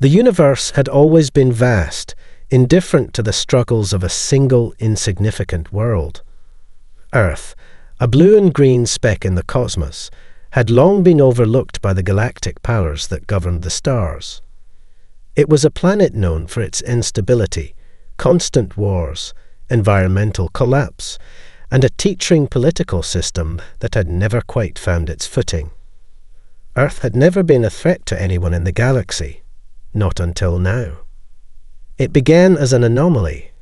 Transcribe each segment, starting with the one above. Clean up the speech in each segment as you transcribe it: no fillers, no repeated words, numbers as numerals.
The universe had always been vast, indifferent to the struggles of a single insignificant world. Earth, a blue and green speck in the cosmos, had long been overlooked by the galactic powers that governed the stars. It was a planet known for its instability, constant wars, environmental collapse, and a teetering political system that had never quite found its footing. Earth had never been a threat to anyone in the galaxy, not until now. It began as an anomaly,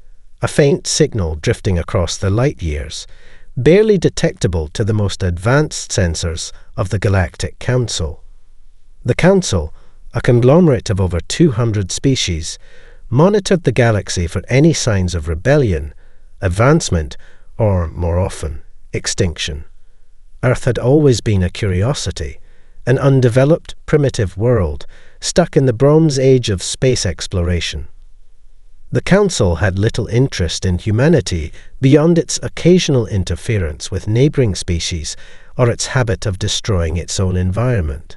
a faint signal drifting across the light years, barely detectable to the most advanced sensors of the Galactic Council. The Council, a conglomerate of over 200 species, monitored the galaxy for any signs of rebellion, advancement, or, more often, extinction. Earth had always been a curiosity, an undeveloped, primitive world, stuck in the Bronze Age of space exploration. The Council had little interest in humanity beyond its occasional interference with neighboring species or its habit of destroying its own environment.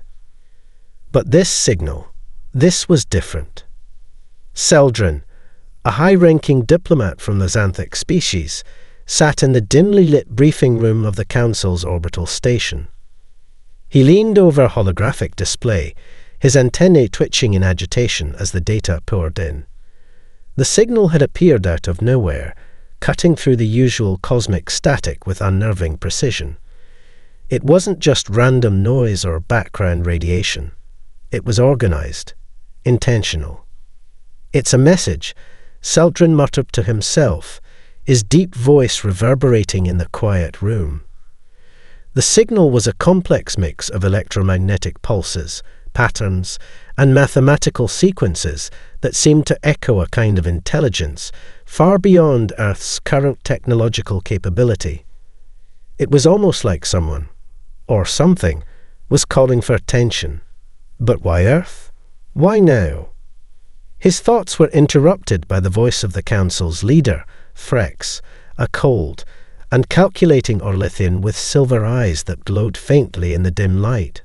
But this signal, this was different. Seldrin, a high-ranking diplomat from the Xanthic species, sat in the dimly lit briefing room of the Council's orbital station. He leaned over a holographic display, his antennae twitching in agitation as the data poured in. The signal had appeared out of nowhere, cutting through the usual cosmic static with unnerving precision. It wasn't just random noise or background radiation. It was organized, intentional. "It's a message," Seldrin muttered to himself, his deep voice reverberating in the quiet room. The signal was a complex mix of electromagnetic pulses, patterns, and mathematical sequences that seemed to echo a kind of intelligence far beyond Earth's current technological capability. It was almost like someone, or something, was calling for attention. But why Earth? Why now? His thoughts were interrupted by the voice of the Council's leader, Frex, a cold and calculating Orlithian with silver eyes that glowed faintly in the dim light.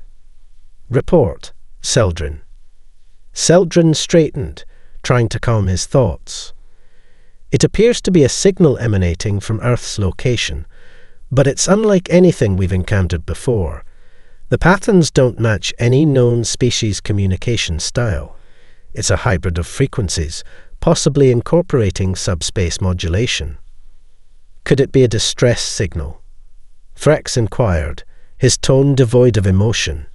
"Report, Seldrin." Seldrin straightened, trying to calm his thoughts. "It appears to be a signal emanating from Earth's location, but it's unlike anything we've encountered before. The patterns don't match any known species communication style. It's a hybrid of frequencies, possibly incorporating subspace modulation." "Could it be a distress signal?" Frex inquired, his tone devoid of emotion.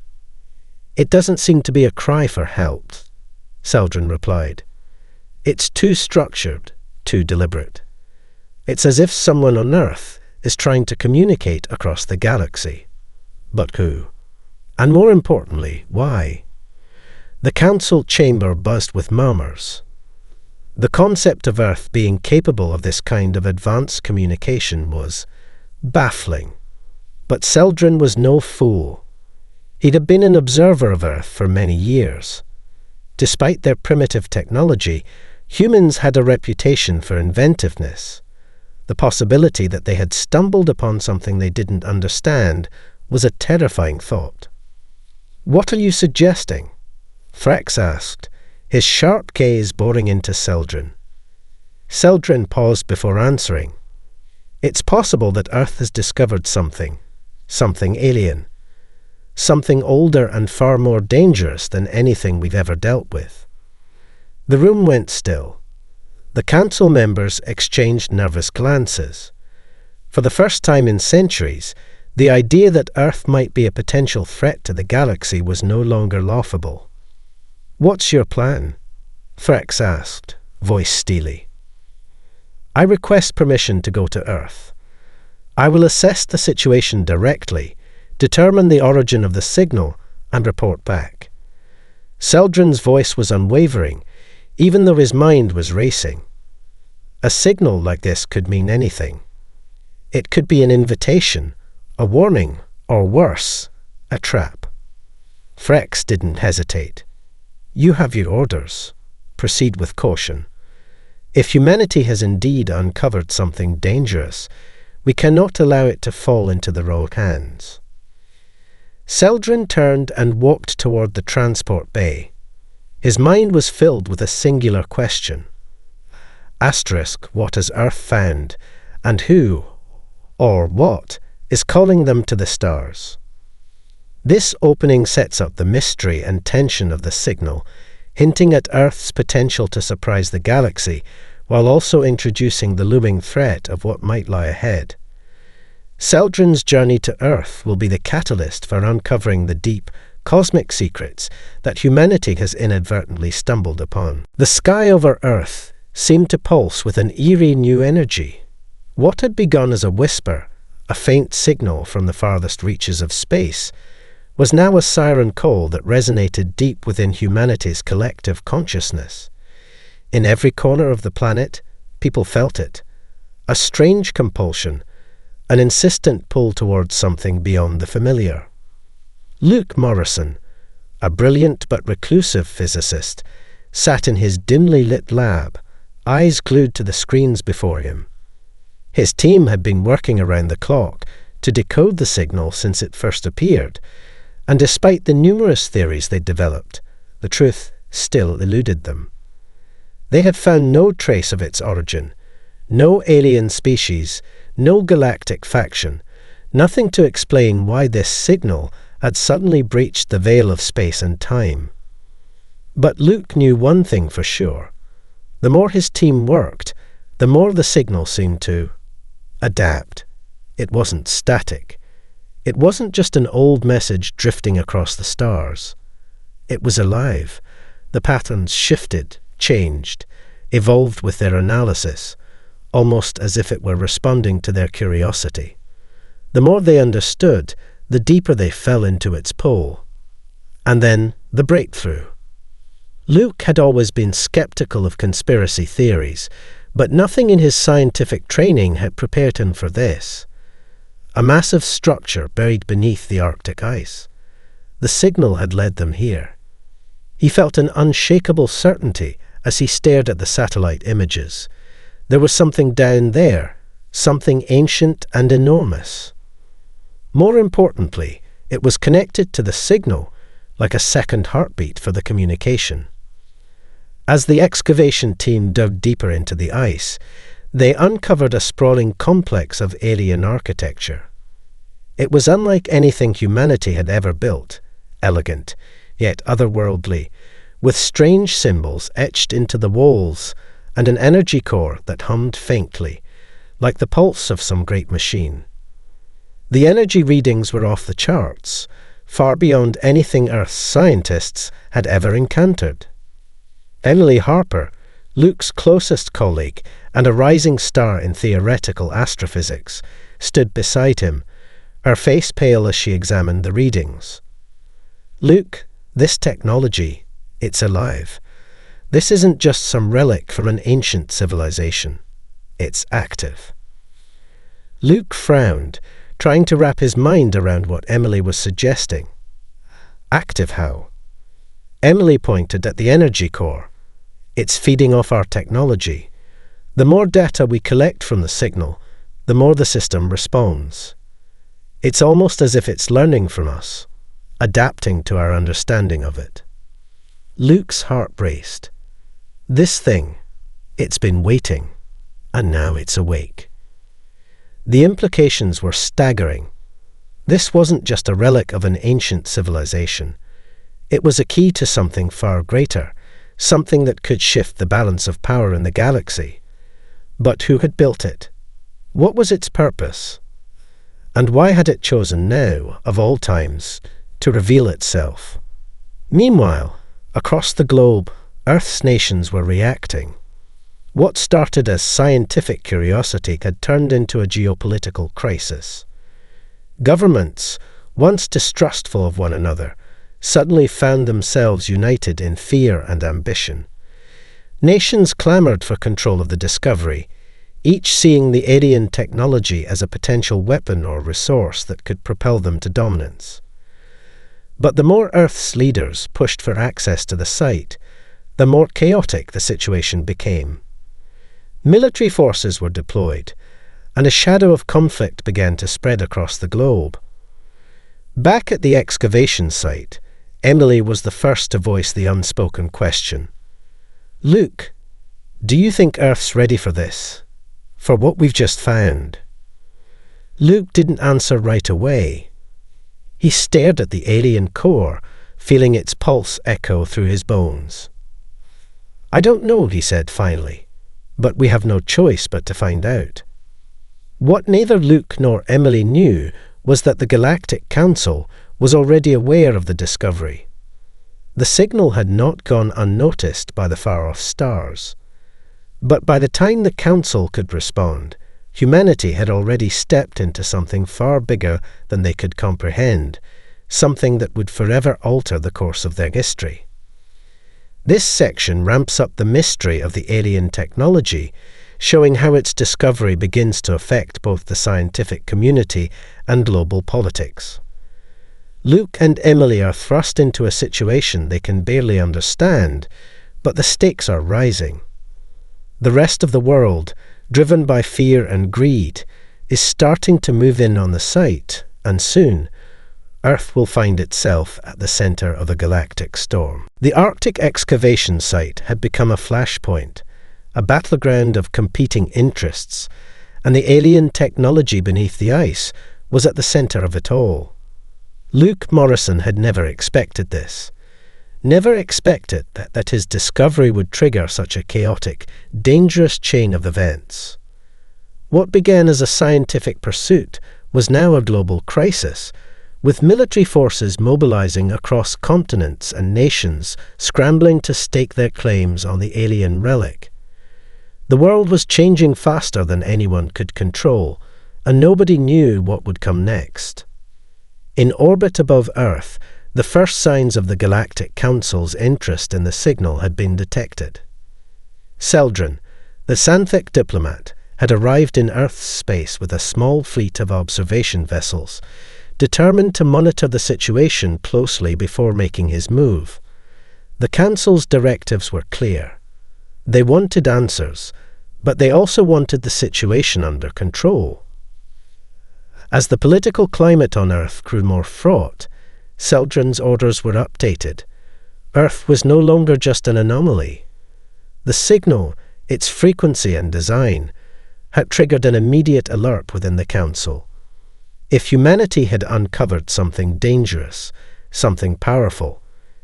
"It doesn't seem to be a cry for help," Seldrin replied. "It's too structured, too deliberate. It's as if someone on Earth is trying to communicate across the galaxy. But who? And more importantly, why?" The Council chamber buzzed with murmurs. The concept of Earth being capable of this kind of advanced communication was baffling. But Seldrin was no fool. He'd have been an observer of Earth for many years. Despite their primitive technology, humans had a reputation for inventiveness. The possibility that they had stumbled upon something they didn't understand was a terrifying thought. "What are you suggesting?" Frex asked, his sharp gaze boring into Seldrin. Seldrin paused before answering. "It's possible that Earth has discovered something alien. Something older and far more dangerous than anything we've ever dealt with." The room went still. The Council members exchanged nervous glances. For the first time in centuries, the idea that Earth might be a potential threat to the galaxy was no longer laughable. "What's your plan?" Frex asked, voice steely. "I request permission to go to Earth. I will assess the situation directly, determine the origin of the signal, and report back." Seldrin's voice was unwavering, even though his mind was racing. A signal like this could mean anything. It could be an invitation, a warning, or worse, a trap. Frex didn't hesitate. "You have your orders. Proceed with caution. If humanity has indeed uncovered something dangerous, we cannot allow it to fall into the wrong hands." Seldrin turned and walked toward the transport bay. His mind was filled with a singular question. Asterisk, what has Earth found, and who, or what, is calling them to the stars? This opening sets up the mystery and tension of the signal, hinting at Earth's potential to surprise the galaxy, while also introducing the looming threat of what might lie ahead. Seldrin's journey to Earth will be the catalyst for uncovering the deep, cosmic secrets that humanity has inadvertently stumbled upon. The sky over Earth seemed to pulse with an eerie new energy. What had begun as a whisper, a faint signal from the farthest reaches of space, was now a siren call that resonated deep within humanity's collective consciousness. In every corner of the planet, people felt it. A strange compulsion, an insistent pull towards something beyond the familiar. Luke Morrison, a brilliant but reclusive physicist, sat in his dimly lit lab, eyes glued to the screens before him. His team had been working around the clock to decode the signal since it first appeared, and despite the numerous theories they'd developed, the truth still eluded them. They had found no trace of its origin, no alien species, no galactic faction, nothing to explain why this signal had suddenly breached the veil of space and time. But Luke knew one thing for sure. The more his team worked, the more the signal seemed to adapt. It wasn't static. It wasn't just an old message drifting across the stars. It was alive. The patterns shifted, changed, evolved with their analysis, almost as if it were responding to their curiosity. The more they understood, the deeper they fell into its pull. And then the breakthrough. Luke had always been skeptical of conspiracy theories, but nothing in his scientific training had prepared him for this. A massive structure buried beneath the Arctic ice. The signal had led them here. He felt an unshakable certainty as he stared at the satellite images. There was something down there, something ancient and enormous. More importantly, it was connected to the signal, like a second heartbeat for the communication. As the excavation team dug deeper into the ice, they uncovered a sprawling complex of alien architecture. It was unlike anything humanity had ever built, elegant, yet otherworldly, with strange symbols etched into the walls and an energy core that hummed faintly, like the pulse of some great machine. The energy readings were off the charts, far beyond anything Earth's scientists had ever encountered. Emily Harper, Luke's closest colleague and a rising star in theoretical astrophysics, stood beside him, her face pale as she examined the readings. "Luke, this technology, it's alive. This isn't just some relic from an ancient civilization. It's active." Luke frowned, trying to wrap his mind around what Emily was suggesting. Active how? Emily pointed at the energy core. "It's feeding off our technology. The more data we collect from the signal, the more the system responds. It's almost as if it's learning from us, adapting to our understanding of it." Luke's heart raced. This thing, it's been waiting, and now it's awake. The implications were staggering. This wasn't just a relic of an ancient civilization. It was a key to something far greater, something that could shift the balance of power in the galaxy. But who had built it? What was its purpose? And why had it chosen now, of all times, to reveal itself? Meanwhile, across the globe, Earth's nations were reacting. What started as scientific curiosity had turned into a geopolitical crisis. Governments, once distrustful of one another, suddenly found themselves united in fear and ambition. Nations clamored for control of the discovery, each seeing the alien technology as a potential weapon or resource that could propel them to dominance. But the more Earth's leaders pushed for access to the site, the more chaotic the situation became. Military forces were deployed, and a shadow of conflict began to spread across the globe. Back at the excavation site, Emily was the first to voice the unspoken question. "Luke, do you think Earth's ready for this? For what we've just found?" Luke didn't answer right away. He stared at the alien core, feeling its pulse echo through his bones. "I don't know," he said finally, "but we have no choice but to find out." What neither Luke nor Emily knew was that the Galactic Council was already aware of the discovery. The signal had not gone unnoticed by the far-off stars. But by the time the Council could respond, humanity had already stepped into something far bigger than they could comprehend, something that would forever alter the course of their history. This section ramps up the mystery of the alien technology, showing how its discovery begins to affect both the scientific community and global politics. Luke and Emily are thrust into a situation they can barely understand, but the stakes are rising. The rest of the world, driven by fear and greed, is starting to move in on the site, and soon, Earth will find itself at the center of a galactic storm. The Arctic excavation site had become a flashpoint, a battleground of competing interests, and the alien technology beneath the ice was at the center of it all. Luke Morrison had never expected this. Never expected that his discovery would trigger such a chaotic, dangerous chain of events. What began as a scientific pursuit was now a global crisis, with military forces mobilizing across continents and nations scrambling to stake their claims on the alien relic. The world was changing faster than anyone could control, and nobody knew what would come next. In orbit above Earth, the first signs of the Galactic Council's interest in the signal had been detected. Seldrin, the Santhic diplomat, had arrived in Earth's space with a small fleet of observation vessels, determined to monitor the situation closely before making his move. The Council's directives were clear. They wanted answers, but they also wanted the situation under control. As the political climate on Earth grew more fraught, Seldrin's orders were updated. Earth was no longer just an anomaly. The signal, its frequency and design, had triggered an immediate alert within the Council. If humanity had uncovered something dangerous, something powerful,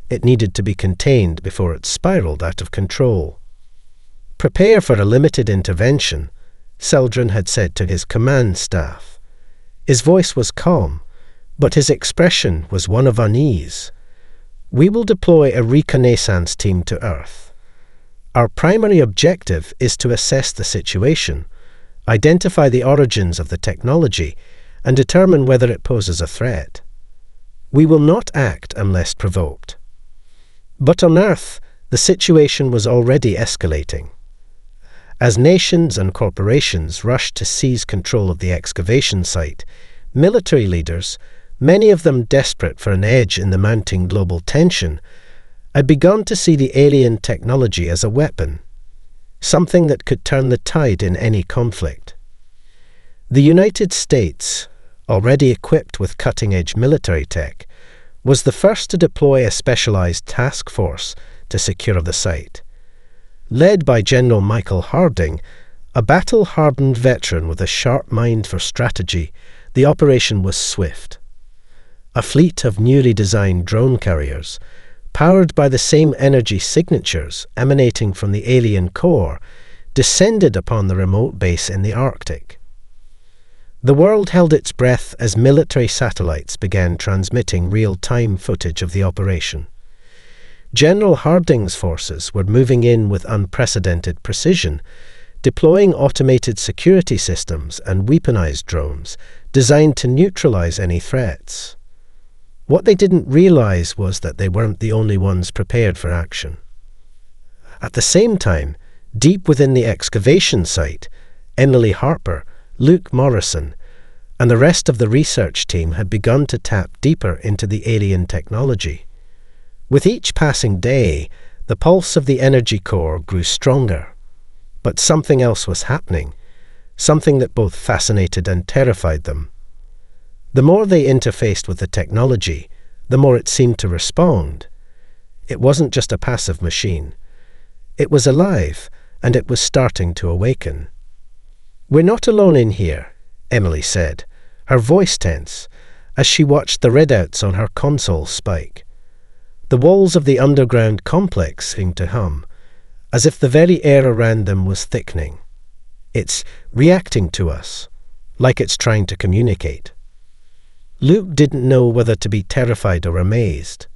it needed to be contained before it spiraled out of control. "Prepare for a limited intervention," Seldrin had said to his command staff. His voice was calm, but his expression was one of unease. "We will deploy a reconnaissance team to Earth. Our primary objective is to assess the situation, identify the origins of the technology, and determine whether it poses a threat. We will not act unless provoked." But on Earth, the situation was already escalating. As nations and corporations rushed to seize control of the excavation site, military leaders, many of them desperate for an edge in the mounting global tension, had begun to see the alien technology as a weapon, something that could turn the tide in any conflict. The United States, already equipped with cutting-edge military tech, was the first to deploy a specialized task force to secure the site. Led by General Michael Harding, a battle-hardened veteran with a sharp mind for strategy, the operation was swift. A fleet of newly designed drone carriers, powered by the same energy signatures emanating from the alien core, descended upon the remote base in the Arctic. The world held its breath as military satellites began transmitting real-time footage of the operation. General Harding's forces were moving in with unprecedented precision, deploying automated security systems and weaponized drones designed to neutralize any threats. What they didn't realize was that they weren't the only ones prepared for action. At the same time, deep within the excavation site, Emily Harper, Luke Morrison, and the rest of the research team had begun to tap deeper into the alien technology. With each passing day, the pulse of the energy core grew stronger. But something else was happening, something that both fascinated and terrified them. The more they interfaced with the technology, the more it seemed to respond. It wasn't just a passive machine. It was alive, and it was starting to awaken. "We're not alone in here," Emily said, her voice tense, as she watched the readouts on her console spike. The walls of the underground complex seemed to hum, as if the very air around them was thickening. "It's reacting to us, like it's trying to communicate." Luke didn't know whether to be terrified or amazed.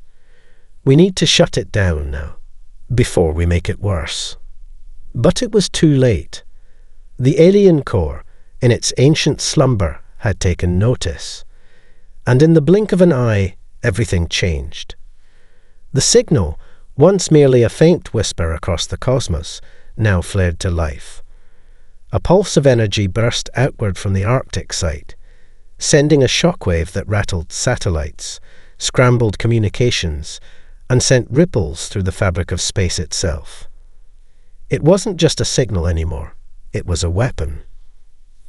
"We need to shut it down now, before we make it worse." But it was too late. The alien core, in its ancient slumber, had taken notice. And in the blink of an eye, everything changed. The signal, once merely a faint whisper across the cosmos, now flared to life. A pulse of energy burst outward from the Arctic site, sending a shockwave that rattled satellites, scrambled communications, and sent ripples through the fabric of space itself. It wasn't just a signal anymore. It was a weapon.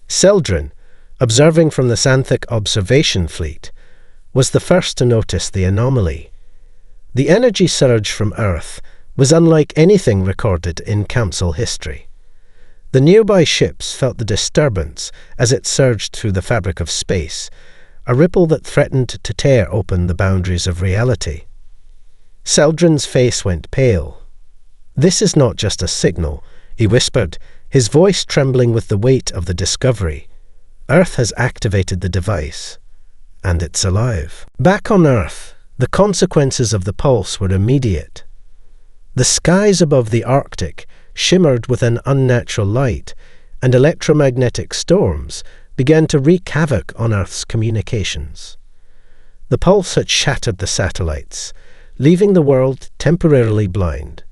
Seldrin, observing from the Xanthic observation fleet, was the first to notice the anomaly. The energy surge from Earth was unlike anything recorded in Council history. The nearby ships felt the disturbance as it surged through the fabric of space, a ripple that threatened to tear open the boundaries of reality. Seldrin's face went pale. "This is not just a signal," he whispered, his voice trembling with the weight of the discovery. "Earth has activated the device, and it's alive." Back on Earth, the consequences of the pulse were immediate. The skies above the Arctic shimmered with an unnatural light, and electromagnetic storms began to wreak havoc on Earth's communications. The pulse had shattered the satellites, leaving the world temporarily blind.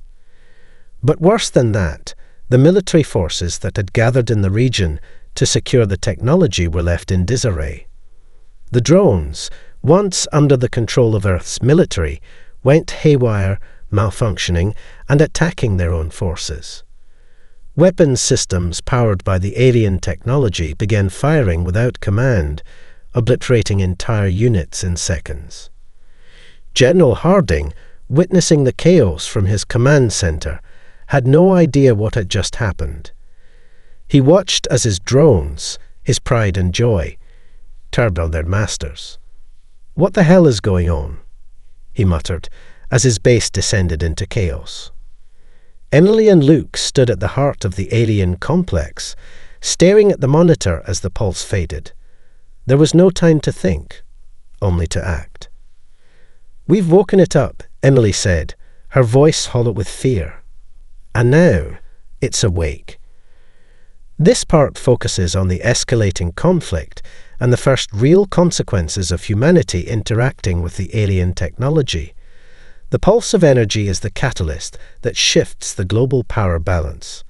But worse than that, the military forces that had gathered in the region to secure the technology were left in disarray. The drones, once under the control of Earth's military, went haywire, malfunctioning, and attacking their own forces. Weapons systems powered by the alien technology began firing without command, obliterating entire units in seconds. General Harding, witnessing the chaos from his command center, had no idea what had just happened. He watched as his drones, his pride and joy, turned on their masters. "What the hell is going on?" he muttered as his base descended into chaos. Emily and Luke stood at the heart of the alien complex, staring at the monitor as the pulse faded. There was no time to think, only to act. "We've woken it up," Emily said, her voice hollow with fear. "And now, it's awake." This part focuses on the escalating conflict and the first real consequences of humanity interacting with the alien technology. The pulse of energy is the catalyst that shifts the global power balance,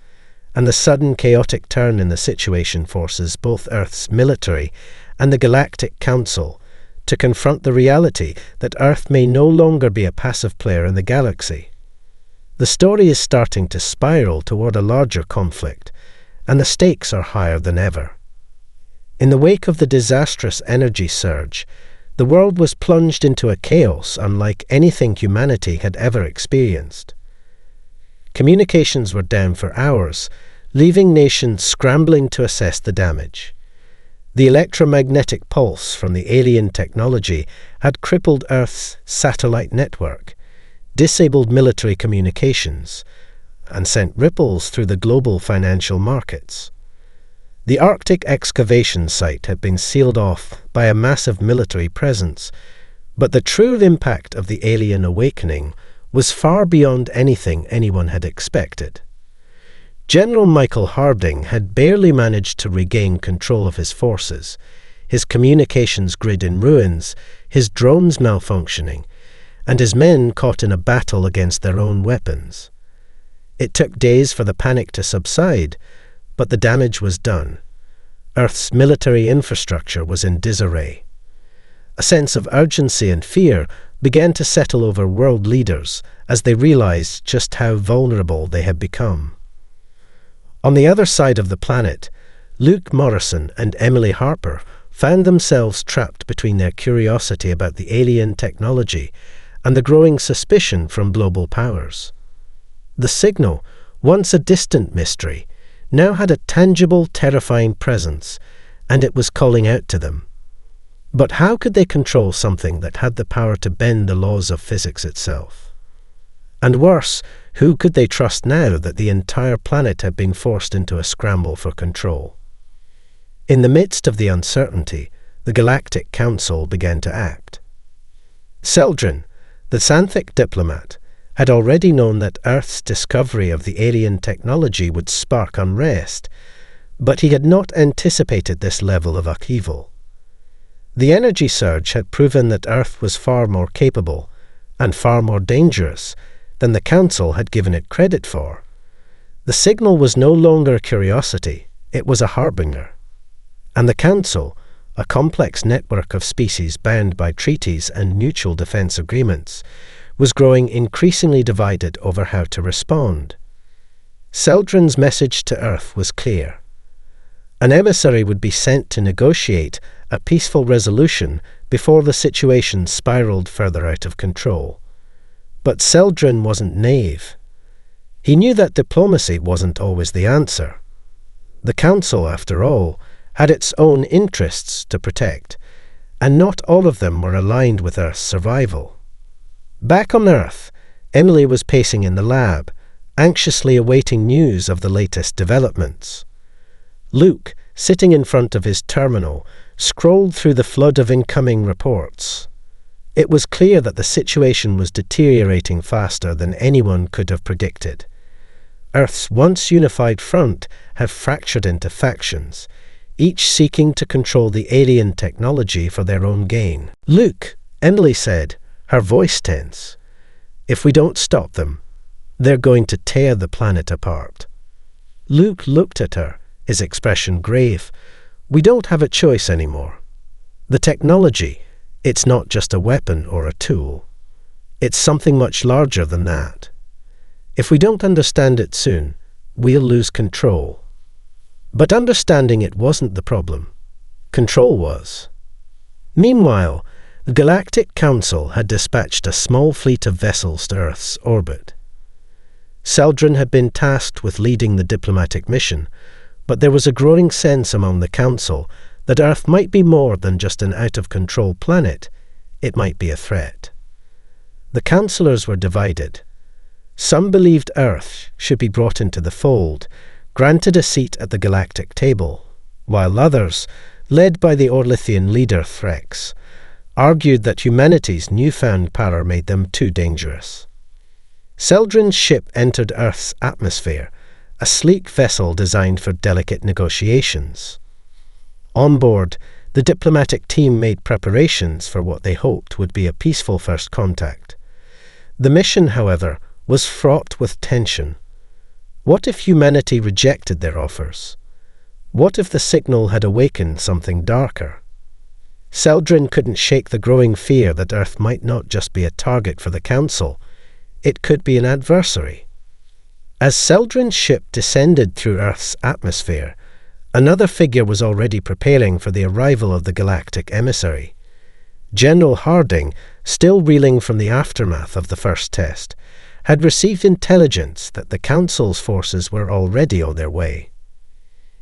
and the sudden chaotic turn in the situation forces both Earth's military and the Galactic Council to confront the reality that Earth may no longer be a passive player in the galaxy. The story is starting to spiral toward a larger conflict, and the stakes are higher than ever. In the wake of the disastrous energy surge, the world was plunged into a chaos unlike anything humanity had ever experienced. Communications were down for hours, leaving nations scrambling to assess the damage. The electromagnetic pulse from the alien technology had crippled Earth's satellite network, disabled military communications, and sent ripples through the global financial markets. The Arctic excavation site had been sealed off by a massive military presence, but the true impact of the alien awakening was far beyond anything anyone had expected. General Michael Harding had barely managed to regain control of his forces, his communications grid in ruins, his drones malfunctioning, and his men caught in a battle against their own weapons. It took days for the panic to subside, but the damage was done. Earth's military infrastructure was in disarray. A sense of urgency and fear began to settle over world leaders as they realized just how vulnerable they had become. On the other side of the planet, Luke Morrison and Emily Harper found themselves trapped between their curiosity about the alien technology and the growing suspicion from global powers. The signal, once a distant mystery, now had a tangible, terrifying presence, and it was calling out to them. But how could they control something that had the power to bend the laws of physics itself? And worse, who could they trust now that the entire planet had been forced into a scramble for control? In the midst of the uncertainty, the Galactic Council began to act. Seldrin, the Xanthic diplomat, had already known that Earth's discovery of the alien technology would spark unrest, but he had not anticipated this level of upheaval. The energy surge had proven that Earth was far more capable and far more dangerous than the Council had given it credit for. The signal was no longer a curiosity, it was a harbinger. And the Council, a complex network of species bound by treaties and mutual defense agreements, was growing increasingly divided over how to respond. Seldrin's message to Earth was clear. An emissary would be sent to negotiate a peaceful resolution before the situation spiraled further out of control. But Seldrin wasn't naive. He knew that diplomacy wasn't always the answer. The Council, after all, had its own interests to protect, and not all of them were aligned with Earth's survival. Back on Earth, Emily was pacing in the lab, anxiously awaiting news of the latest developments. Luke, sitting in front of his terminal, scrolled through the flood of incoming reports. It was clear that the situation was deteriorating faster than anyone could have predicted. Earth's once unified front had fractured into factions, each seeking to control the alien technology for their own gain. "Luke," Emily said, her voice tense, "if we don't stop them, they're going to tear the planet apart." Luke looked at her, his expression grave. "We don't have a choice anymore. The technology, it's not just a weapon or a tool. It's something much larger than that. If we don't understand it soon, we'll lose control." But understanding it wasn't the problem. Control was. Meanwhile, the Galactic Council had dispatched a small fleet of vessels to Earth's orbit. Seldrin had been tasked with leading the diplomatic mission, but there was a growing sense among the Council that Earth might be more than just an out-of-control planet. It might be a threat. The councillors were divided. Some believed Earth should be brought into the fold, granted a seat at the galactic table, while others, led by the Orlithian leader Threx, argued that humanity's newfound power made them too dangerous. Seldrin's ship entered Earth's atmosphere, a sleek vessel designed for delicate negotiations. On board, the diplomatic team made preparations for what they hoped would be a peaceful first contact. The mission, however, was fraught with tension. What if humanity rejected their offers? What if the signal had awakened something darker? Seldrin couldn't shake the growing fear that Earth might not just be a target for the Council, it could be an adversary. As Seldrin's ship descended through Earth's atmosphere, another figure was already preparing for the arrival of the galactic emissary. General Harding, still reeling from the aftermath of the first test, had received intelligence that the Council's forces were already on their way.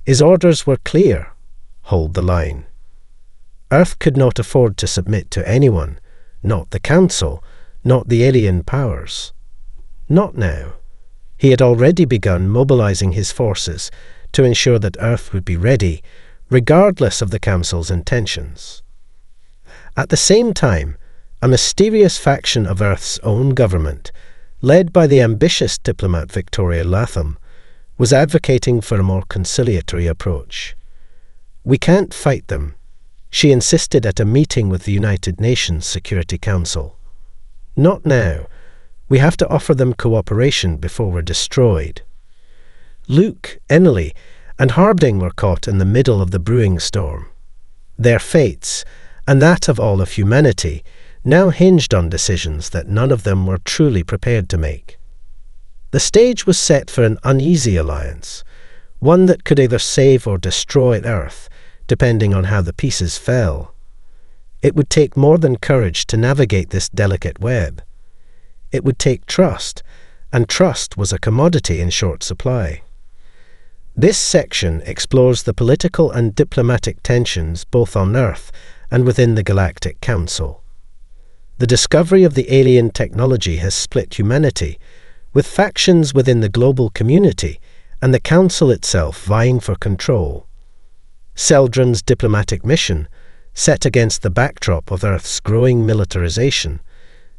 His orders were clear: hold the line. Earth could not afford to submit to anyone, not the Council, not the alien powers. Not now. He had already begun mobilizing his forces to ensure that Earth would be ready, regardless of the Council's intentions. At the same time, a mysterious faction of Earth's own government, led by the ambitious diplomat Victoria Latham, was advocating for a more conciliatory approach. "We can't fight them," she insisted at a meeting with the United Nations Security Council. "Not now. We have to offer them cooperation before we're destroyed." Luke, Emily, and Harding were caught in the middle of the brewing storm. Their fates, and that of all of humanity, now hinged on decisions that none of them were truly prepared to make. The stage was set for an uneasy alliance, one that could either save or destroy Earth, depending on how the pieces fell. It would take more than courage to navigate this delicate web. It would take trust, and trust was a commodity in short supply. This section explores the political and diplomatic tensions both on Earth and within the Galactic Council. The discovery of the alien technology has split humanity, with factions within the global community and the Council itself vying for control. Celdran's diplomatic mission, set against the backdrop of Earth's growing militarization,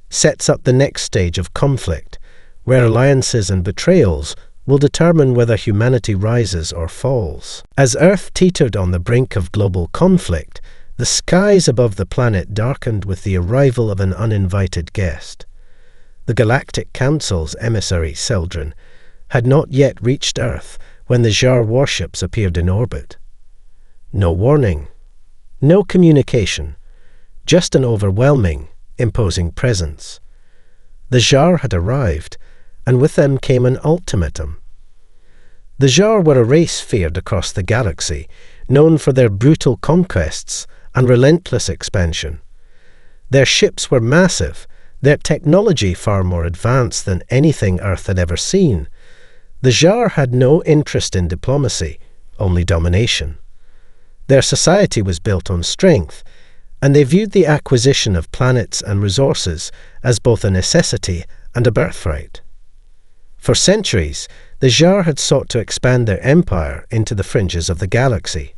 sets up the next stage of conflict, where alliances and betrayals will determine whether humanity rises or falls. As Earth teetered on the brink of global conflict, the skies above the planet darkened with the arrival of an uninvited guest. The Galactic Council's emissary, Celdran, had not yet reached Earth when the Jar warships appeared in orbit. No warning, no communication, just an overwhelming, imposing presence. The Jar had arrived, and with them came an ultimatum. The Jar were a race feared across the galaxy, known for their brutal conquests and relentless expansion. Their ships were massive, their technology far more advanced than anything Earth had ever seen. The Jar had no interest in diplomacy, only domination. Their society was built on strength, and they viewed the acquisition of planets and resources as both a necessity and a birthright. For centuries, the Jar had sought to expand their empire into the fringes of the galaxy.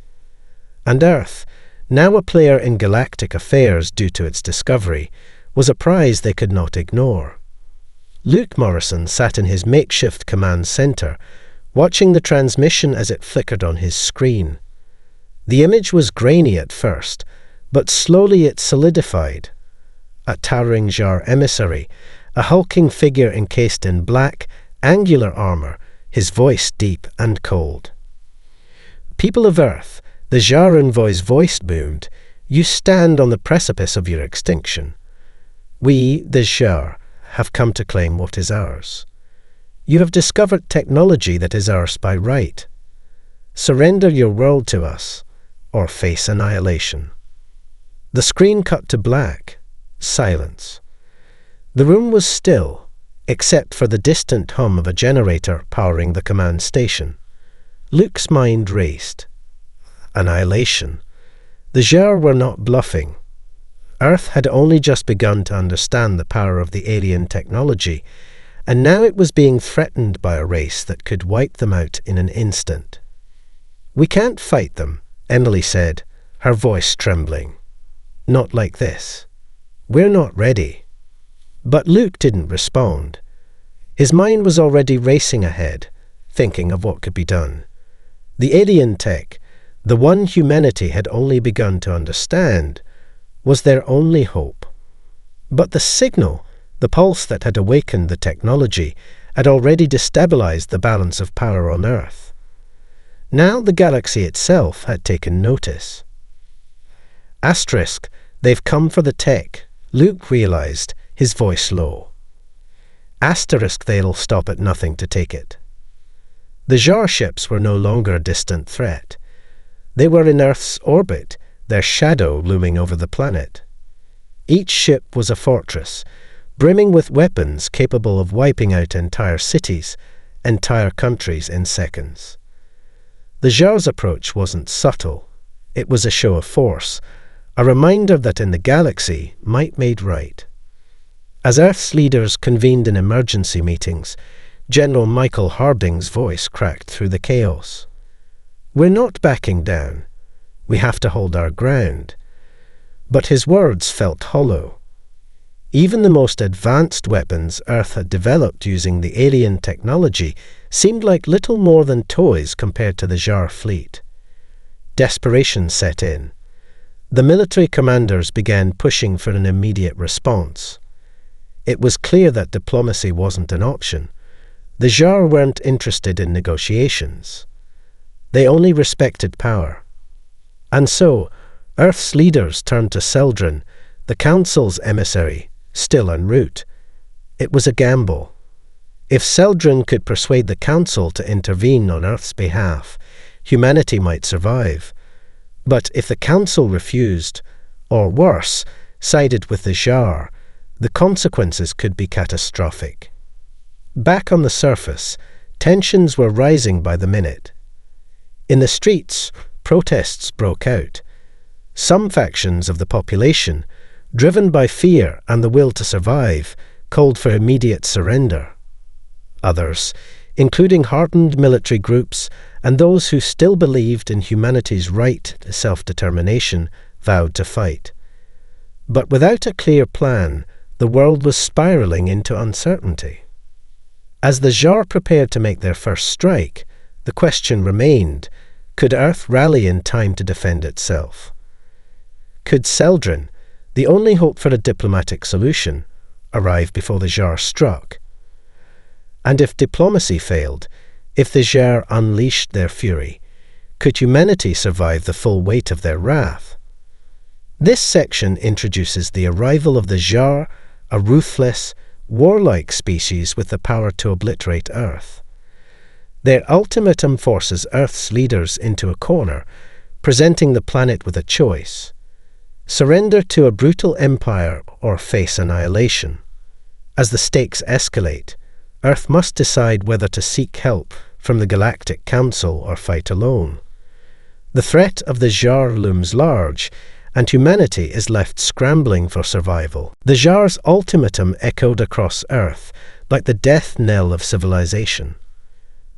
And Earth, now a player in galactic affairs due to its discovery, was a prize they could not ignore. Luke Morrison sat in his makeshift command center, watching the transmission as it flickered on his screen. The image was grainy at first, but slowly it solidified. A towering Jar emissary, a hulking figure encased in black, angular armor, his voice deep and cold. "People of Earth," the Jar envoy's voice boomed, "you stand on the precipice of your extinction. We, the Jar, have come to claim what is ours. You have discovered technology that is ours by right. Surrender your world to us, or face annihilation." The screen cut to black. Silence. The room was still, except for the distant hum of a generator powering the command station. Luke's mind raced. Annihilation. The Jar were not bluffing. Earth had only just begun to understand the power of the alien technology, and now it was being threatened by a race that could wipe them out in an instant. "We can't fight them," Emily said, her voice trembling. "Not like this. We're not ready." But Luke didn't respond. His mind was already racing ahead, thinking of what could be done. The alien tech, the one humanity had only begun to understand, was their only hope. But the signal, the pulse that had awakened the technology, had already destabilized the balance of power on Earth. Now the galaxy itself had taken notice. Asterisk, they've come for the tech, Luke realized, his voice low. Asterisk, they'll stop at nothing to take it. The Jar ships were no longer a distant threat. They were in Earth's orbit, their shadow looming over the planet. Each ship was a fortress, brimming with weapons capable of wiping out entire cities, entire countries in seconds. The Jar's approach wasn't subtle. It was a show of force, a reminder that in the galaxy, might made right. As Earth's leaders convened in emergency meetings, General Michael Harding's voice cracked through the chaos. "We're not backing down. We have to hold our ground." But his words felt hollow. Even the most advanced weapons Earth had developed using the alien technology seemed like little more than toys compared to the Jar fleet. Desperation set in. The military commanders began pushing for an immediate response. It was clear that diplomacy wasn't an option. The Jar weren't interested in negotiations. They only respected power. And so, Earth's leaders turned to Celdran, the Council's emissary, still en route. It was a gamble. If Celdran could persuade the Council to intervene on Earth's behalf, humanity might survive. But if the Council refused, or worse, sided with the Jar, the consequences could be catastrophic. Back on the surface, tensions were rising by the minute. In the streets, protests broke out. Some factions of the population, driven by fear and the will to survive, called for immediate surrender. Others, including hardened military groups and those who still believed in humanity's right to self-determination, vowed to fight. But without a clear plan, the world was spiraling into uncertainty. As the Jar prepared to make their first strike, the question remained, could Earth rally in time to defend itself? Could Seldrin, the only hope for a diplomatic solution, arrive before the Jar struck? And if diplomacy failed, if the Jar unleashed their fury, could humanity survive the full weight of their wrath? This section introduces the arrival of the Jar, a ruthless, warlike species with the power to obliterate Earth. Their ultimatum forces Earth's leaders into a corner, presenting the planet with a choice: surrender to a brutal empire or face annihilation. As the stakes escalate, Earth must decide whether to seek help from the Galactic Council or fight alone. The threat of the Jar looms large, and humanity is left scrambling for survival. The Jar's ultimatum echoed across Earth like the death knell of civilization.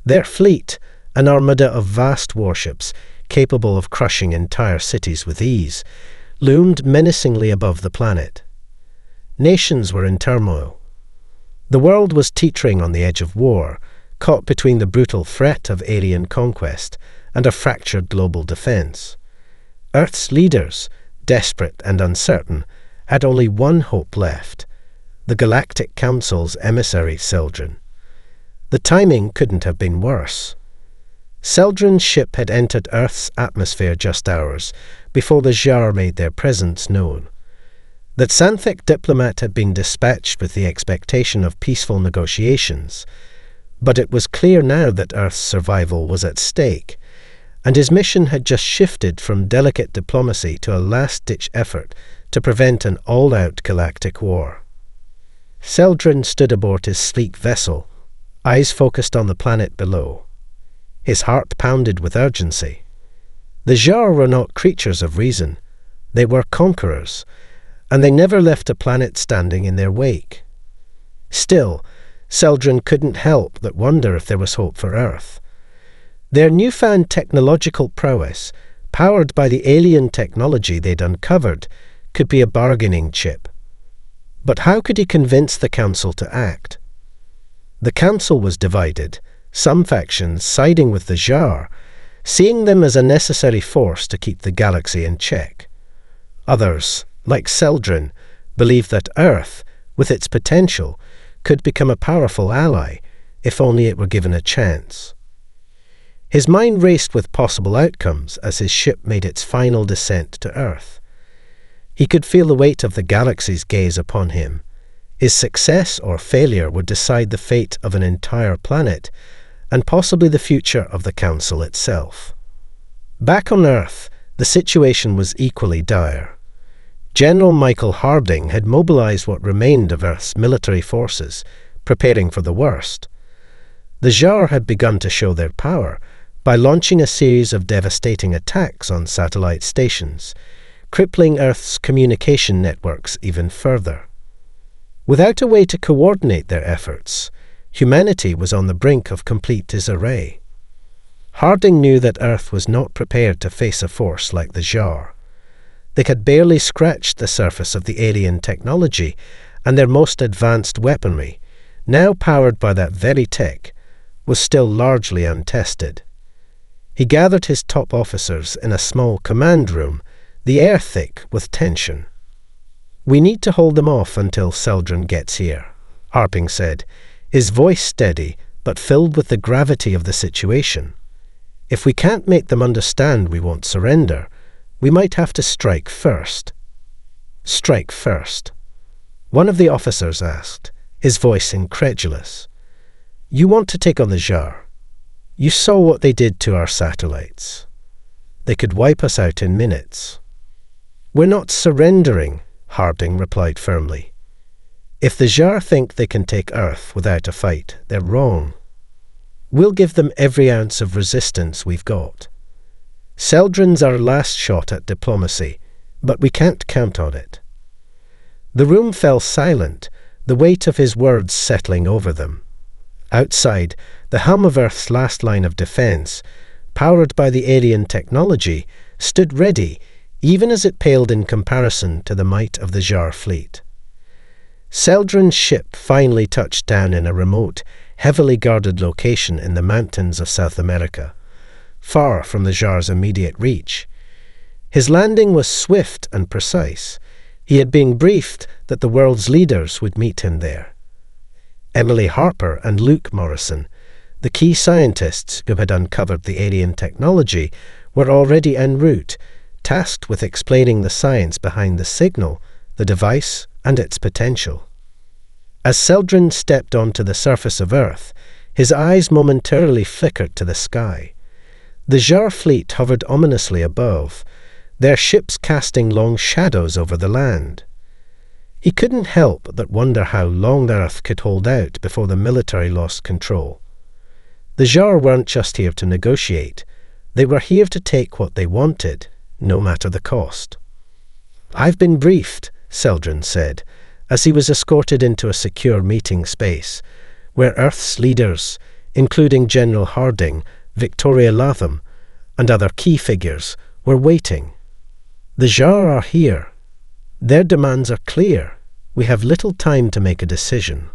Their fleet, an armada of vast warships capable of crushing entire cities with ease, loomed menacingly above the planet. Nations were in turmoil. The world was teetering on the edge of war, caught between the brutal threat of alien conquest and a fractured global defense. Earth's leaders, desperate and uncertain, had only one hope left: the Galactic Council's emissary Seldrin. The timing couldn't have been worse. Seldrin's ship had entered Earth's atmosphere just hours before the Jar made their presence known. That Xanthic diplomat had been dispatched with the expectation of peaceful negotiations, but it was clear now that Earth's survival was at stake, and his mission had just shifted from delicate diplomacy to a last-ditch effort to prevent an all-out galactic war. Seldrin stood aboard his sleek vessel, eyes focused on the planet below. His heart pounded with urgency. The Jar were not creatures of reason. They were conquerors, and they never left a planet standing in their wake. Still, Seldrin couldn't help but wonder if there was hope for Earth. Their newfound technological prowess, powered by the alien technology they'd uncovered, could be a bargaining chip. But how could he convince the Council to act? The Council was divided, some factions siding with the Jar, seeing them as a necessary force to keep the galaxy in check. Others, like Seldrin, believed that Earth, with its potential, could become a powerful ally, if only it were given a chance. His mind raced with possible outcomes as his ship made its final descent to Earth. He could feel the weight of the galaxy's gaze upon him. His success or failure would decide the fate of an entire planet, and possibly the future of the Council itself. Back on Earth, the situation was equally dire. General Michael Harding had mobilized what remained of Earth's military forces, preparing for the worst. The Jar had begun to show their power by launching a series of devastating attacks on satellite stations, crippling Earth's communication networks even further. Without a way to coordinate their efforts, humanity was on the brink of complete disarray. Harding knew that Earth was not prepared to face a force like the Jar. They had barely scratched the surface of the alien technology, and their most advanced weaponry, now powered by that very tech, was still largely untested. He gathered his top officers in a small command room, the air thick with tension. "We need to hold them off until Seldrin gets here," Harding said, his voice steady but filled with the gravity of the situation. "If we can't make them understand we won't surrender, we might have to strike first." "Strike first?" one of the officers asked, his voice incredulous. "You want to take on the Jar. You saw what they did to our satellites." They could wipe us out in minutes. We're not surrendering, Harding replied firmly. If the Jar think they can take Earth without a fight, they're wrong. We'll give them every ounce of resistance we've got. Seldrin's our last shot at diplomacy, but we can't count on it. The room fell silent, the weight of his words settling over them. Outside, the hum of Earth's last line of defense, powered by the alien technology, stood ready, even as it paled in comparison to the might of the Jar fleet. Seldrin's ship finally touched down in a remote, heavily guarded location in the mountains of South America, far from the Jar's immediate reach. His landing was swift and precise. He had been briefed that the world's leaders would meet him there. Emily Harper and Luke Morrison, the key scientists who had uncovered the alien technology, were already en route, tasked with explaining the science behind the signal, the device, and its potential. As Seldrin stepped onto the surface of Earth, his eyes momentarily flickered to the sky. The Jar fleet hovered ominously above, their ships casting long shadows over the land. He couldn't help but wonder how long Earth could hold out before the military lost control. The Jar weren't just here to negotiate. They were here to take what they wanted, no matter the cost. "I've been briefed," Seldrin said, as he was escorted into a secure meeting space, where Earth's leaders, including General Harding, Victoria Latham, and other key figures, were waiting. "The Jar are here. Their demands are clear. We have little time to make a decision."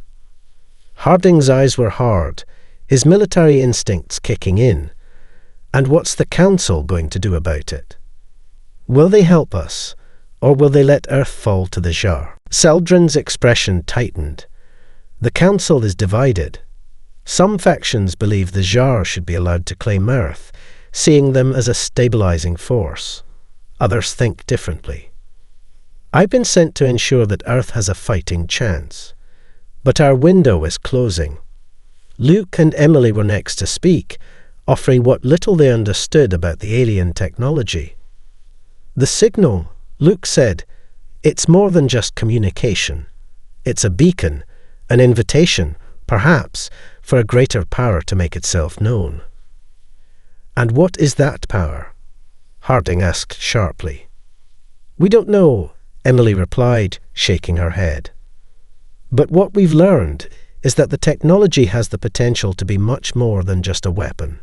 Harding's eyes were hard, his military instincts kicking in. And what's the Council going to do about it? Will they help us, or will they let Earth fall to the Jar? Seldrin's expression tightened. The Council is divided. Some factions believe the Jar should be allowed to claim Earth, seeing them as a stabilizing force. Others think differently. I've been sent to ensure that Earth has a fighting chance. But our window is closing. Luke and Emily were next to speak, offering what little they understood about the alien technology. "The signal," Luke said, "it's more than just communication. It's a beacon, an invitation, perhaps, for a greater power to make itself known." "And what is that power?" Harding asked sharply. "We don't know," Emily replied, shaking her head. "But what we've learned is that the technology has the potential to be much more than just a weapon.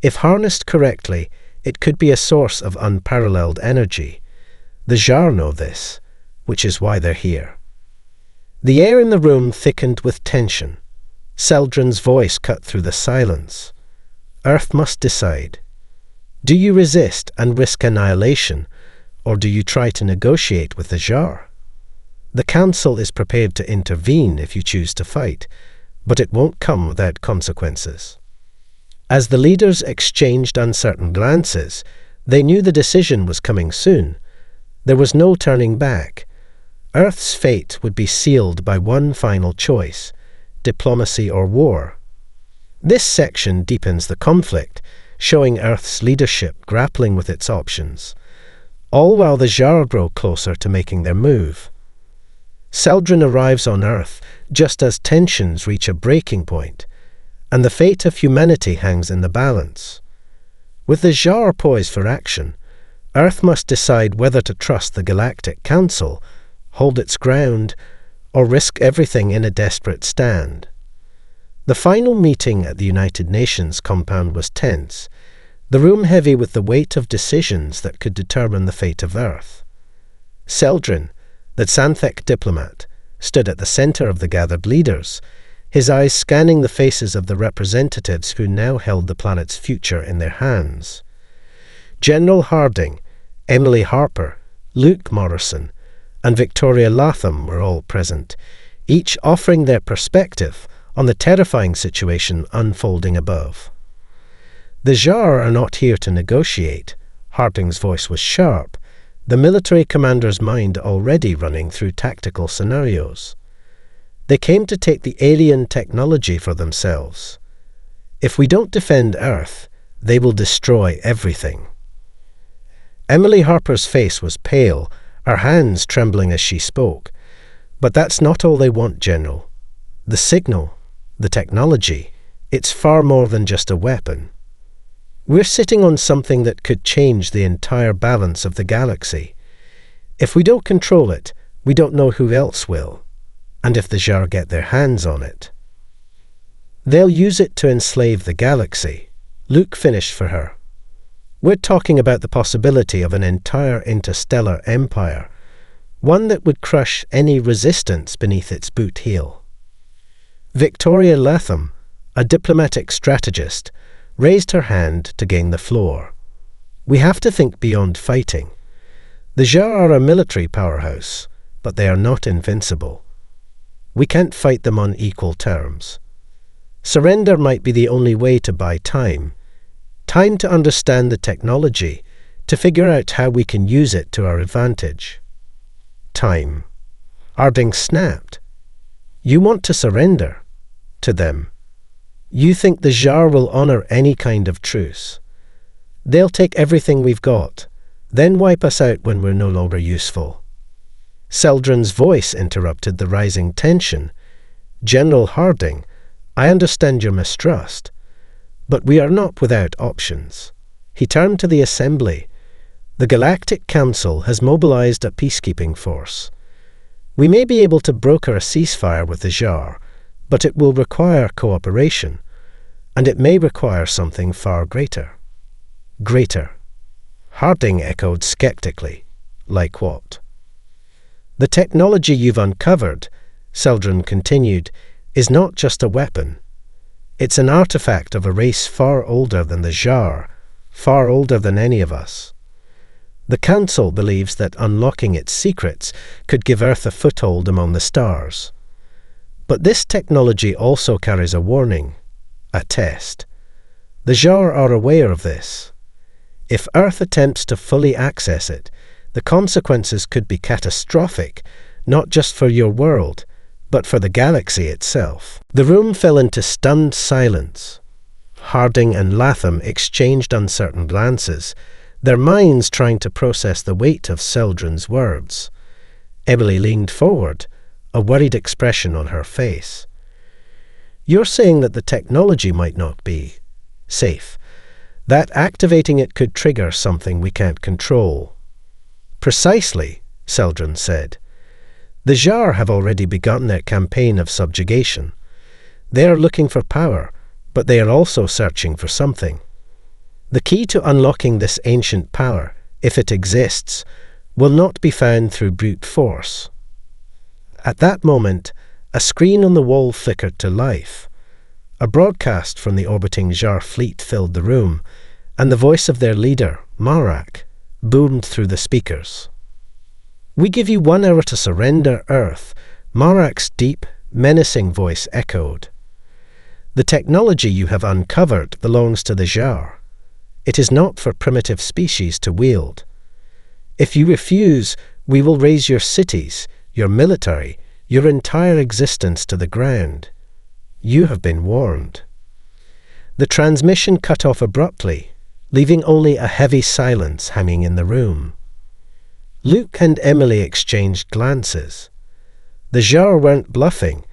If harnessed correctly, it could be a source of unparalleled energy. The Jar know this, which is why they're here." The air in the room thickened with tension. Seldrin's voice cut through the silence. "Earth must decide. Do you resist and risk annihilation, or do you try to negotiate with the Jar? The Council is prepared to intervene if you choose to fight, but it won't come without consequences." As the leaders exchanged uncertain glances, they knew the decision was coming soon. There was no turning back. Earth's fate would be sealed by one final choice: diplomacy or war. This section deepens the conflict, showing Earth's leadership grappling with its options, all while the Jar grow closer to making their move. Seldrin arrives on Earth just as tensions reach a breaking point, and the fate of humanity hangs in the balance. With the Jar poised for action, Earth must decide whether to trust the Galactic Council, hold its ground, or risk everything in a desperate stand. The final meeting at the United Nations compound was tense, the room heavy with the weight of decisions that could determine the fate of Earth. Seldrin, the Xanthec diplomat, stood at the center of the gathered leaders, his eyes scanning the faces of the representatives who now held the planet's future in their hands. General Harding, Emily Harper, Luke Morrison, and Victoria Latham were all present, each offering their perspective on the terrifying situation unfolding above. "The Jar are not here to negotiate," Harding's voice was sharp, the military commander's mind already running through tactical scenarios. "They came to take the alien technology for themselves. If we don't defend Earth, they will destroy everything." Emily Harper's face was pale, her hands trembling as she spoke. But that's not all they want, General. The signal, the technology, it's far more than just a weapon. We're sitting on something that could change the entire balance of the galaxy. If we don't control it, we don't know who else will. And if the Jar get their hands on it, they'll use it to enslave the galaxy. Luke finished for her. We're talking about the possibility of an entire interstellar empire, one that would crush any resistance beneath its boot heel. Victoria Latham, a diplomatic strategist, raised her hand to gain the floor. We have to think beyond fighting. The Jar are a military powerhouse, but they are not invincible. We can't fight them on equal terms. Surrender might be the only way to buy time. Time to understand the technology, to figure out how we can use it to our advantage. Time. Harding snapped. You want to surrender? To them. You think the Jar will honor any kind of truce? They'll take everything we've got, then wipe us out when we're no longer useful. Seldrin's voice interrupted the rising tension. General Harding, I understand your mistrust, but we are not without options. He turned to the Assembly. The Galactic Council has mobilized a peacekeeping force. We may be able to broker a ceasefire with the Jar, but it will require cooperation, and it may require something far greater. Greater. Harding echoed skeptically. Like what? The technology you've uncovered, Seldrin continued, is not just a weapon. It's an artifact of a race far older than the Jar, far older than any of us. The Council believes that unlocking its secrets could give Earth a foothold among the stars. But this technology also carries a warning, a test. The Jar are aware of this. If Earth attempts to fully access it, the consequences could be catastrophic, not just for your world, but for the galaxy itself. The room fell into stunned silence. Harding and Latham exchanged uncertain glances, their minds trying to process the weight of Seldrin's words. Emily leaned forward, a worried expression on her face. You're saying that the technology might not be safe, that activating it could trigger something we can't control. Precisely, Seldrin said. The Jar have already begun their campaign of subjugation. They are looking for power, but they are also searching for something. The key to unlocking this ancient power, if it exists, will not be found through brute force. At that moment, a screen on the wall flickered to life. A broadcast from the orbiting Jar fleet filled the room, and the voice of their leader, Marak, boomed through the speakers. We give you 1 hour to surrender Earth, Marak's deep, menacing voice echoed. The technology you have uncovered belongs to the Jar. It is not for primitive species to wield. If you refuse, we will raise your cities, your military, your entire existence to the ground. You have been warned. The transmission cut off abruptly, leaving only a heavy silence hanging in the room. Luke and Emily exchanged glances. The Jar weren't bluffing.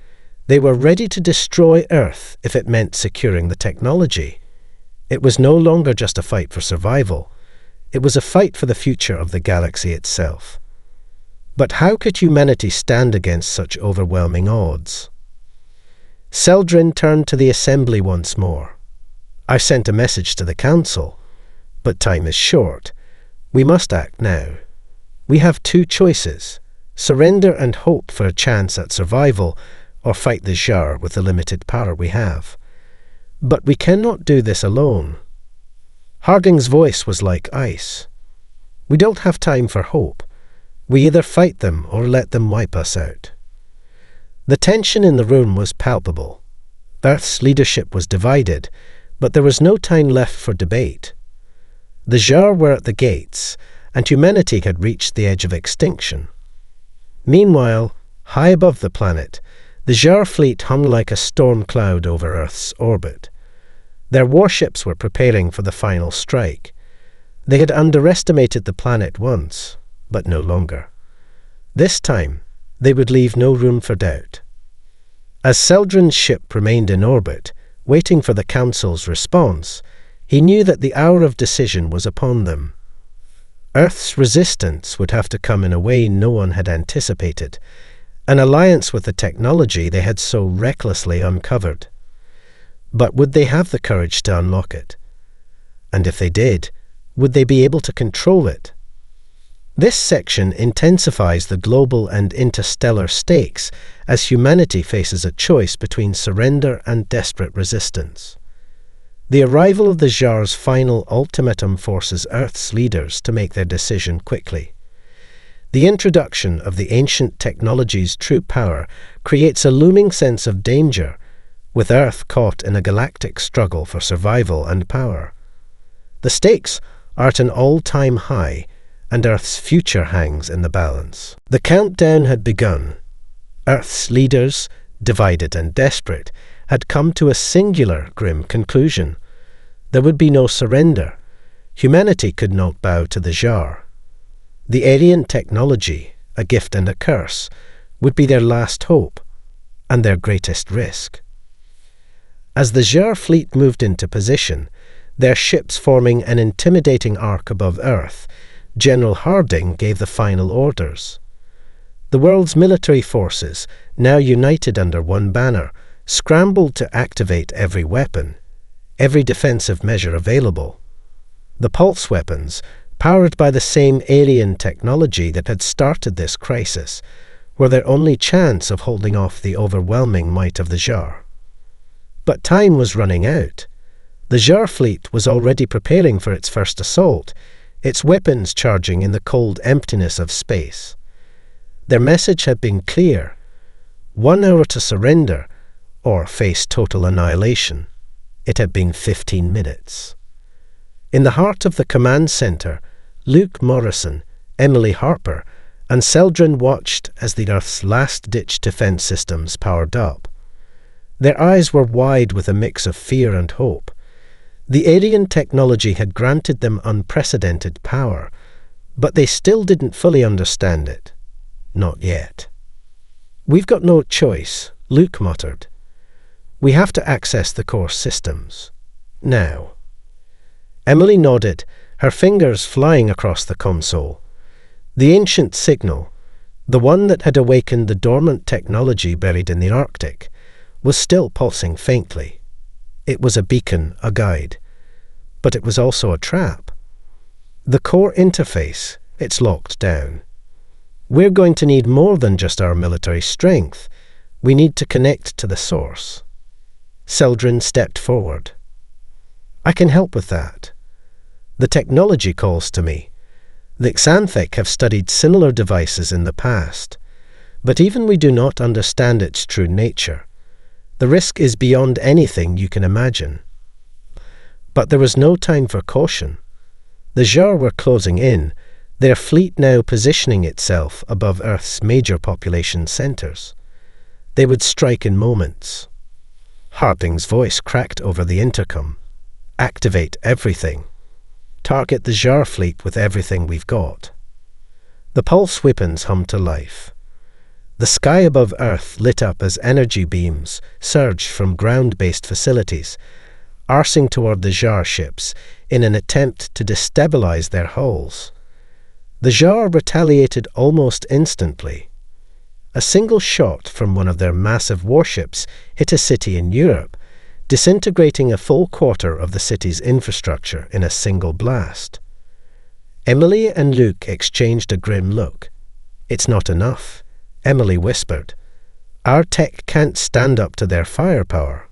They were ready to destroy Earth if it meant securing the technology. It was no longer just a fight for survival. It was a fight for the future of the galaxy itself. But how could humanity stand against such overwhelming odds? Seldrin turned to the Assembly once more. I sent a message to the Council, but time is short. We must act now. We have 2 choices, surrender and hope for a chance at survival, or fight the Jar with the limited power we have. But we cannot do this alone. Harding's voice was like ice. We don't have time for hope. We either fight them or let them wipe us out. The tension in the room was palpable. Earth's leadership was divided, but there was no time left for debate. The Jar were at the gates, and humanity had reached the edge of extinction. Meanwhile, high above the planet, the Jar fleet hung like a storm cloud over Earth's orbit. Their warships were preparing for the final strike. They had underestimated the planet once, but no longer. This time, they would leave no room for doubt. As Seldrin's ship remained in orbit, waiting for the Council's response, he knew that the hour of decision was upon them. Earth's resistance would have to come in a way no one had anticipated, an alliance with the technology they had so recklessly uncovered. But would they have the courage to unlock it? And if they did, would they be able to control it? This section intensifies the global and interstellar stakes as humanity faces a choice between surrender and desperate resistance. The arrival of the Tsar's final ultimatum forces Earth's leaders to make their decision quickly. The introduction of the ancient technology's true power creates a looming sense of danger, with Earth caught in a galactic struggle for survival and power. The stakes are at an all-time high, and Earth's future hangs in the balance. The countdown had begun. Earth's leaders, divided and desperate, had come to a singular, grim conclusion. There would be no surrender. Humanity could not bow to the Tsar. The alien technology, a gift and a curse, would be their last hope, and their greatest risk. As the Tsar fleet moved into position, their ships forming an intimidating arc above Earth, General Harding gave the final orders. The world's military forces, now united under one banner, scrambled to activate every weapon, every defensive measure available. The pulse weapons, powered by the same alien technology that had started this crisis, were their only chance of holding off the overwhelming might of the Tsar. But time was running out. The Tsar fleet was already preparing for its first assault, its weapons charging in the cold emptiness of space. Their message had been clear: 1 hour to surrender, or face total annihilation. It had been 15 minutes. In the heart of the command center, Luke Morrison, Emily Harper, and Seldrin watched as the Earth's last-ditch defense systems powered up. Their eyes were wide with a mix of fear and hope. The alien technology had granted them unprecedented power, but they still didn't fully understand it. Not yet. "We've got no choice," Luke muttered. "We have to access the core systems. Now." Emily nodded, her fingers flying across the console. The ancient signal, the one that had awakened the dormant technology buried in the Arctic, was still pulsing faintly. It was a beacon, a guide. But it was also a trap. The core interface, it's locked down. We're going to need more than just our military strength. We need to connect to the source. Seldrin stepped forward. "I can help with that. The technology calls to me. The Xanthic have studied similar devices in the past, but even we do not understand its true nature. The risk is beyond anything you can imagine." But there was no time for caution. The Tsar were closing in, their fleet now positioning itself above Earth's major population centers. They would strike in moments. Harding's voice cracked over the intercom. "Activate everything. Target the Tsar fleet with everything we've got." The pulse weapons hummed to life. The sky above Earth lit up as energy beams surged from ground-based facilities, arcing toward the Tsar ships in an attempt to destabilize their hulls. The Tsar retaliated almost instantly. A single shot from one of their massive warships hit a city in Europe, disintegrating a full quarter of the city's infrastructure in a single blast. Emily and Luke exchanged a grim look. "It's not enough," Emily whispered. "Our tech can't stand up to their firepower."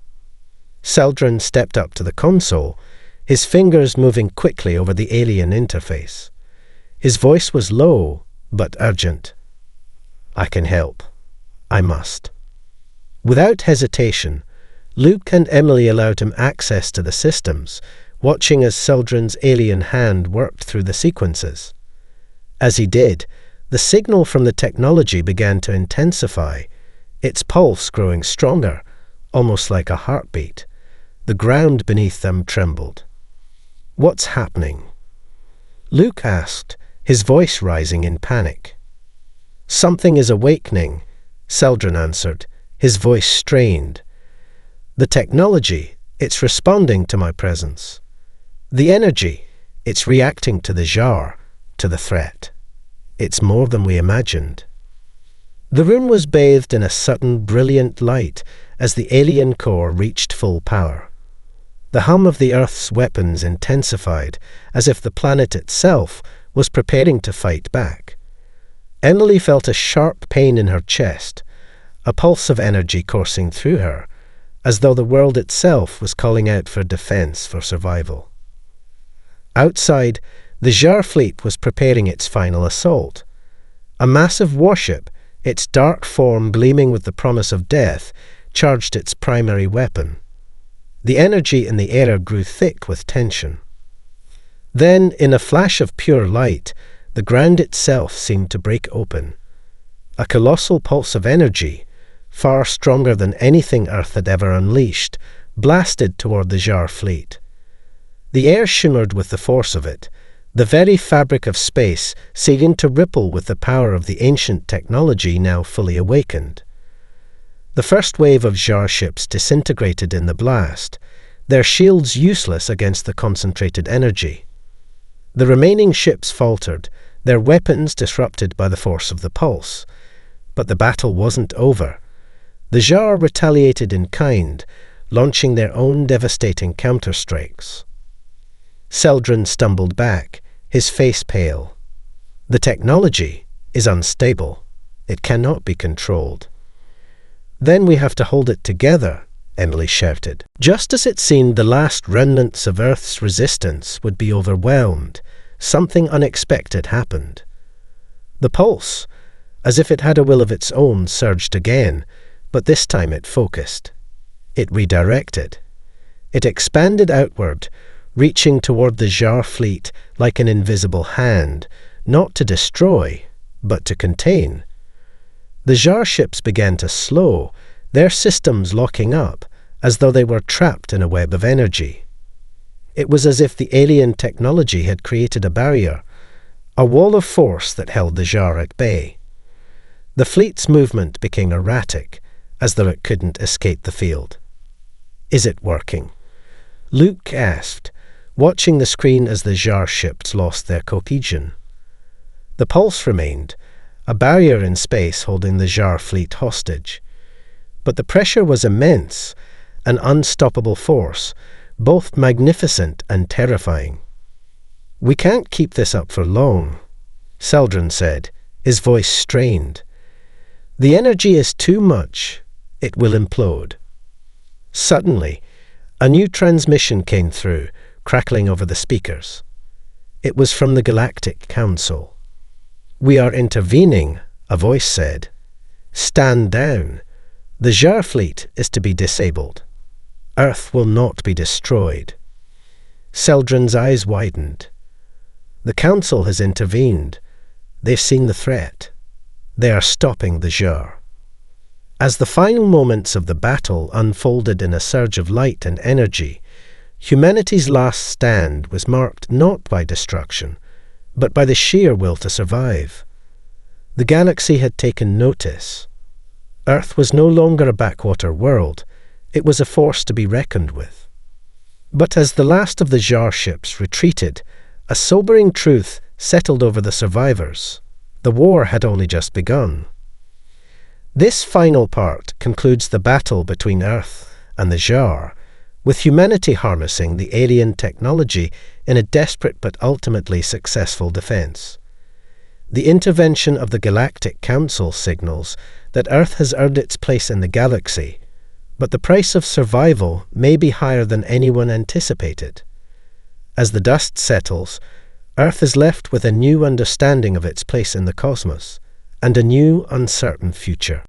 Seldrin stepped up to the console, his fingers moving quickly over the alien interface. His voice was low, but urgent. "I can help. I must." Without hesitation, Luke and Emily allowed him access to the systems, watching as Seldrin's alien hand worked through the sequences. As he did, the signal from the technology began to intensify, its pulse growing stronger, almost like a heartbeat. The ground beneath them trembled. "What's happening?" Luke asked, his voice rising in panic. "Something is awakening," Seldrin answered, his voice strained. "The technology, it's responding to my presence. The energy, it's reacting to the jar, to the threat. It's more than we imagined." The room was bathed in a sudden, brilliant light as the alien core reached full power. The hum of the Earth's weapons intensified, as if the planet itself was preparing to fight back. Emily felt a sharp pain in her chest, a pulse of energy coursing through her, as though the world itself was calling out for defense, for survival. Outside, the Jar fleet was preparing its final assault. A massive warship, its dark form gleaming with the promise of death, charged its primary weapon. The energy in the air grew thick with tension. Then, in a flash of pure light, the ground itself seemed to break open. A colossal pulse of energy, far stronger than anything Earth had ever unleashed, blasted toward the Jar fleet. The air shimmered with the force of it, the very fabric of space seeming to ripple with the power of the ancient technology now fully awakened. The first wave of Jar ships disintegrated in the blast, their shields useless against the concentrated energy. The remaining ships faltered, their weapons disrupted by the force of the pulse. But the battle wasn't over. The Jar retaliated in kind, launching their own devastating counterstrikes. Seldrin stumbled back, his face pale. "The technology is unstable. It cannot be controlled." "Then we have to hold it together," Emily shouted. Just as it seemed the last remnants of Earth's resistance would be overwhelmed, something unexpected happened. The pulse, as if it had a will of its own, surged again, but this time it focused. It redirected. It expanded outward, reaching toward the Jar fleet like an invisible hand, not to destroy, but to contain. The Jar ships began to slow, their systems locking up, as though they were trapped in a web of energy. It was as if the alien technology had created a barrier, a wall of force that held the Jar at bay. The fleet's movement became erratic, as though it couldn't escape the field. "Is it working?" Luke asked, watching the screen as the Jar ships lost their cohesion. The pulse remained, a barrier in space holding the Jar fleet hostage. But the pressure was immense, an unstoppable force, both magnificent and terrifying. "We can't keep this up for long," Seldrin said, his voice strained. "The energy is too much. It will implode." Suddenly, a new transmission came through, crackling over the speakers. It was from the Galactic Council. "We are intervening," a voice said. "Stand down. The Jar fleet is to be disabled. Earth will not be destroyed." Seldrin's eyes widened. The Council has intervened. They've seen the threat. They are stopping the Jar. As the final moments of the battle unfolded in a surge of light and energy, humanity's last stand was marked not by destruction, but by the sheer will to survive. The galaxy had taken notice. Earth was no longer a backwater world. It was a force to be reckoned with. But as the last of the Jar ships retreated, a sobering truth settled over the survivors. The war had only just begun. This final part concludes the battle between Earth and the Jar, with humanity harnessing the alien technology in a desperate but ultimately successful defense. The intervention of the Galactic Council signals that Earth has earned its place in the galaxy, but the price of survival may be higher than anyone anticipated. As the dust settles, Earth is left with a new understanding of its place in the cosmos and a new, uncertain future.